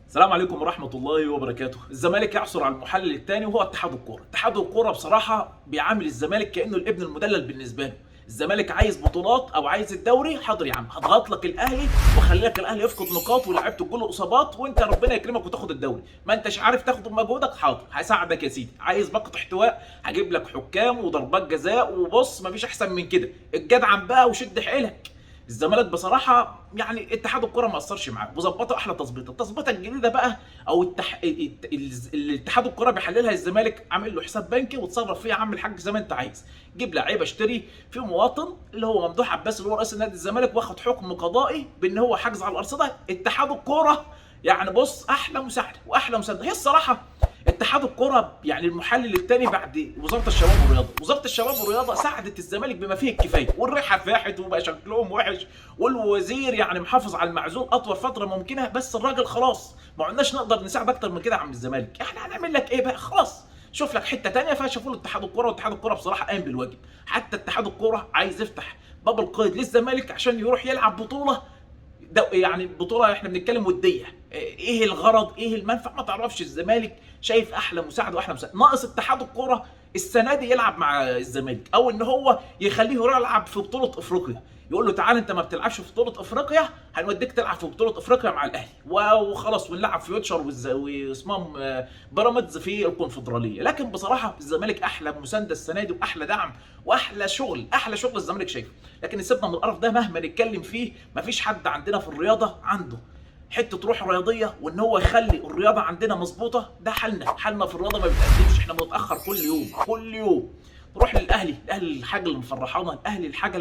السلام عليكم ورحمة الله وبركاته. الزمالك يعثر على المحلل الثاني وهو اتحاد الكورة. اتحاد الكورة بصراحة بيعامل الزمالك كأنه الابن المدلل بالنسبة له. الزمالك عايز بطولات او عايز الدوري، حاضر يا عم هضغط لك الاهلي واخلي لك الاهلي يفقد نقاط ولاعيبته تجيله اصابات وانت ربنا يكرمك وتاخد الدوري. ما انتش عارف تاخده بمجهودك، حاضر هساعدك يا سيدي. عايز باقة احتواء، هجيب لك حكام وضربات جزاء وبص مفيش احسن من كده. الجدعن بقى وشد حيلك. الزمالك بصراحه يعني اتحاد الكره ما اثرش معاه وظبطه احلى تظبيطه. التظبيطه الجديده بقى او الاتحاد الكره بيحللها الزمالك، عامل له حساب بنكي وتصرف فيه يا عم الحاج زي ما انت عايز. جيب لعيبه، اشتري في مواطن اللي هو ممدوح عباس اللي هو رئيس نادي الزمالك واخد حكم قضائي بان هو حجز على الارصده. اتحاد الكره يعني بص احلى مساعده واحلى مساعده. هي الصراحه اتحاد الكره يعني المحلل الثاني بعد وزاره الشباب والرياضه. وزاره الشباب والرياضه ساعدت الزمالك بما فيه الكفايه، والريحه فاحت وبقى شكلهم وحش، والوزير يعني محافظ على المعزول اطول فتره ممكنه. بس الراجل خلاص ما عدناش نقدر نساعد اكتر من كده يا عم الزمالك. احنا هنعمل لك ايه بقى؟ خلاص شوف لك حته ثانيه. فشافوا له اتحاد الكره، واتحاد الكره بصراحه قام بالواجب. حتى اتحاد الكره عايز يفتح باب القيد للزمالك عشان يروح يلعب بطوله يعني بطوله احنا بنتكلم وديه. ايه الغرض؟ ايه المنفع؟ ما تعرفش. الزمالك شايف احلى مساعد واحلى مساعد. ناقص اتحاد الكوره السنه دي يلعب مع الزمالك، او ان هو يخليه يروح يلعب في بطوله افريقيا. يقول له تعال انت ما بتلعبش في بطوله افريقيا، هنوديك تلعب في بطوله افريقيا مع الاهلي وخلاص، ونلعب فيوتشر واسمهم بيراميدز في الكونفدراليه. لكن بصراحه الزمالك احلى مسانده السنه دي واحلى دعم واحلى شغل، احلى شغل الزمالك شايفه. لكن سيبنا من القرف ده مهما نتكلم فيه. مفيش حد عندنا في الرياضه عنده حته روح رياضيه وان هو يخلي الرياضه عندنا مظبوطه. ده حالنا في الرياضه ما بيتقدمش. احنا بنتاخر كل يوم كل يوم. نروح للاهلي، الاهلي الحاجه اللي مفرحانا، الاهلي الحاجه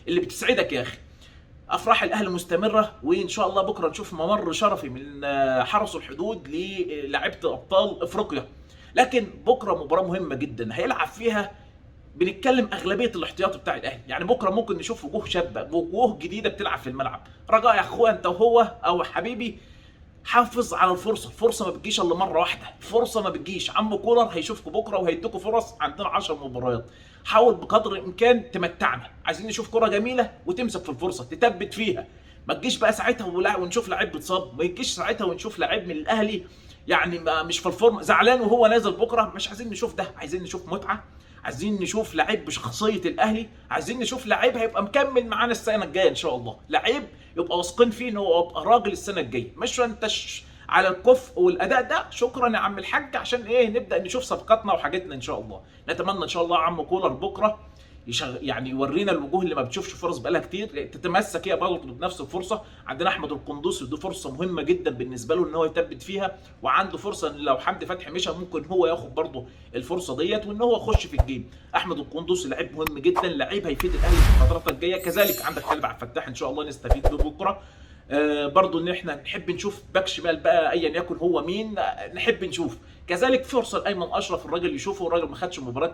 اللي بتسعدك يا اخي. افراح الاهلي مستمره، وان شاء الله بكره نشوف ممر شرفي من حرس الحدود للاعيبه ابطال افريقيا. لكن بكره مباراه مهمه جدا هيلعب فيها، بنتكلم اغلبيه الاحتياطي بتاع الاهلي. يعني بكره ممكن نشوف وجوه شابه، وجوه جديده بتلعب في الملعب. رجاء يا اخويا انت وهو او حبيبي، حافظ على الفرصه. الفرصه ما بتجيش الا مره واحده، الفرصه ما بتجيش. عم كولر هيشوفكم بكره وهيديكم فرص. عندنا 10 مباريات، حاول بقدر الامكان تمتعنا. عايزين نشوف كره جميله وتمسك في الفرصه تثبت فيها. ما تجيش بقى ساعتها ونشوف لعيب بيتصاب، ما يجيش ساعتها ونشوف لعيب من الاهلي يعني مش في الفورم زعلان وهو نازل بكره. مش عايزين نشوف ده، عايزين نشوف متعه، عايزين نشوف لعيب بشخصيه الاهلي، عايزين نشوف لعيب هيبقى مكمل معانا السنه الجايه ان شاء الله. لعيب يبقى واثقين فيه ان هو يبقى راجل السنه الجايه، مش انتش على الكفء والاداء ده. شكرا يا عم الحاج، عشان ايه نبدا نشوف صفقاتنا وحاجتنا ان شاء الله. نتمنى ان شاء الله عم كولر بكره يعني يورينا الوجوه اللي ما بتشوفش فرص بقالها كتير تتمسك هي برضه بنفس الفرصه. عندنا احمد القندوسي، دي فرصه مهمه جدا بالنسبه له ان هو يثبت فيها، وعنده فرصه ان لو حمدي فتحي مشى ممكن هو ياخد برضه الفرصه ديت وان هو يخش في الجيم. احمد القندوسي لعيب مهم جدا، لعيب هيفيد الاهلي في الفترات الجايه. كذلك عندك خالد عبد الفتاح ان شاء الله نستفيد به بكره. برضو ان احنا نحب نشوف باك شمال بقى ايا يكن هو مين، نحب نشوف. كذلك فرصه لايمن اشرف، الراجل يشوفه، الراجل ما خدش مباراه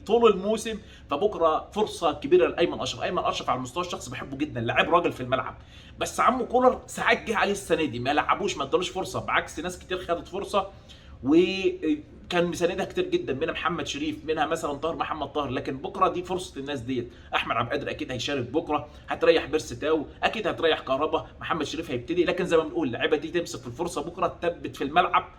طول الموسم، فبكره فرصه كبيره لايمن اشرف. ايمن اشرف على المستوى الشخصي بحبه جدا، لاعب راجل في الملعب. بس عمو كولر ساعات جه عليه السنه دي ما لعبوش، ما ادالوش فرصه، بعكس ناس كتير خدت فرصه وكان مساندها كتير جدا، منها محمد شريف، منها مثلا طاهر محمد طاهر. لكن بكره دي فرصه الناس ديت. احمد عبد القادر اكيد هيشارك بكره، هتريح بيرسي تاو، اكيد هتريح كهربا، محمد شريف هيبتدي. لكن زي ما بنقول اللعيبه دي تمسك في الفرصه بكره، تثبت في الملعب،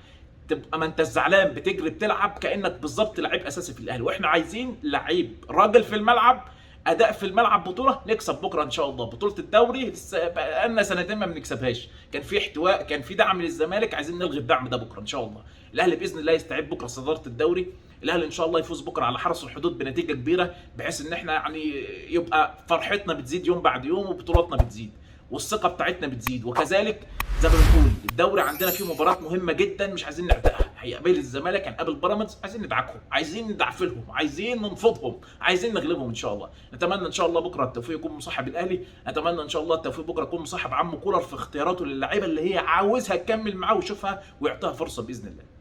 تبقى ما انت زعلان بتجري بتلعب كانك بالظبط لعيب اساسي في الاهلي. واحنا عايزين لعيب راجل في الملعب، اداء في الملعب، بطوله نكسب بكره ان شاء الله. بطوله الدوري بقالنا سنتين ما بنكسبهاش، كان في احتواء، كان في دعم للزمالك، عايزين نلغي الدعم ده بكره ان شاء الله. الاهلي باذن الله يستعد بكره صداره الدوري. الاهلي ان شاء الله يفوز بكره على حرس الحدود بنتيجه كبيره، بحيث ان احنا يعني يبقى فرحتنا بتزيد يوم بعد يوم وبطولاتنا بتزيد والثقه بتاعتنا بتزيد. وكذلك زي ما بنقول الدوري عندنا فيه مباراه مهمه جدا مش عايزين نعتقها. هيقابل الزمالك، هنقابل بيراميدز، عايزين ندعكهم، عايزين ندعفلهم، عايزين ننفضهم، عايزين نغلبهم ان شاء الله. نتمنى ان شاء الله بكره التوفيق يكون مصاحب الاهلي. نتمنى ان شاء الله التوفيق بكره يكون مصاحب عم كولر في اختياراته للاعيبه اللي هي عاوزها تكمل معاه ويشوفها ويعطيها فرصه باذن الله.